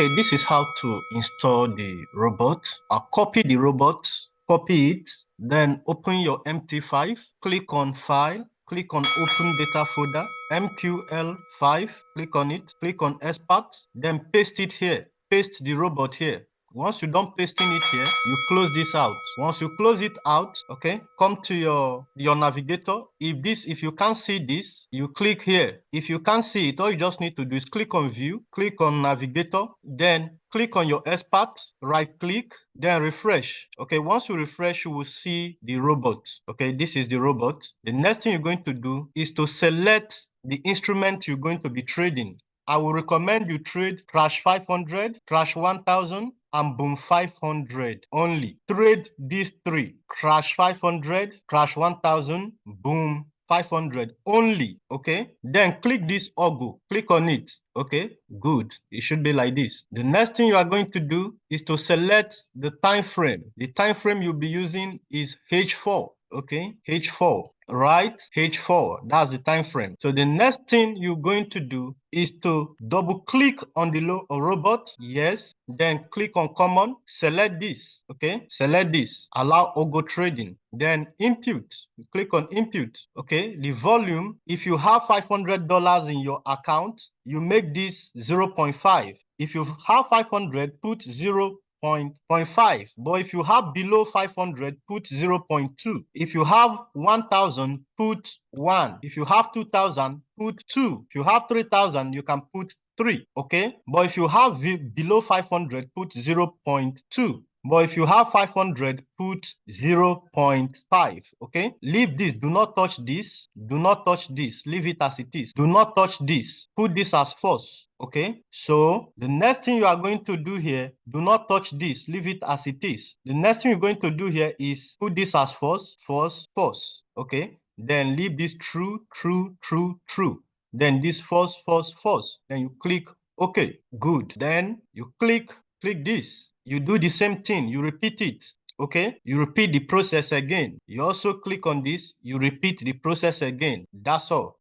Okay, this is how to install the robot. I'll copy the robot, copy it, then open your MT5, click on File, click on Open Data Folder, MQL5, click on it, click on Export, then paste it here, paste the robot here. Once you're done pasting it here, you close this out. Once you close it out, okay, come to your navigator. If you can't see this, you click here. If you can't see it, all you just need to do is click on View, click on Navigator, then click on your expert, right click, then refresh. Okay, once you refresh, you will see the robot. Okay, this is the robot. The next thing you're going to do is to select the instrument you're going to be trading. I will recommend you trade Crash 500, Crash 1000, and Boom 500 only. Trade these three: Crash 500, Crash 1000, Boom 500 only. Okay, then click this Ogbu, click on it. Okay, good. It should be like this. The next thing you are going to do is to select the time frame. The time frame you'll be using is H4. Okay, H4, right? H4, that's the time frame. So the next thing you're going to do is to double click on the robot. Yes, then click on common, select this. Okay, select this, allow Ogbu trading, then input, click on input. Okay, the volume, if you have $500 in your account, you make this 0.5. If you have 500, put 0.5. But if you have below 500, put 0.2. If you have 1,000, put 1. If you have 2,000, put 2. If you have 3,000, you can put 3. Okay, but if you have below 500, put 0.2. But if you have 500, put 0.5. Okay, leave this. Do not touch this. Do not touch this. Leave it as it is. Do not touch this. Put this as false. Okay, so the next thing you are going to do here, do not touch this. Leave it as it is. The next thing you're going to do here is put this as false, false, false. Okay, then leave this true, true, true, true. Then this false, false, false. Then you click OK. Good. Then you click this. You do the same thing. You repeat it. Okay, you repeat the process again. You also click on this. You repeat the process again. That's all.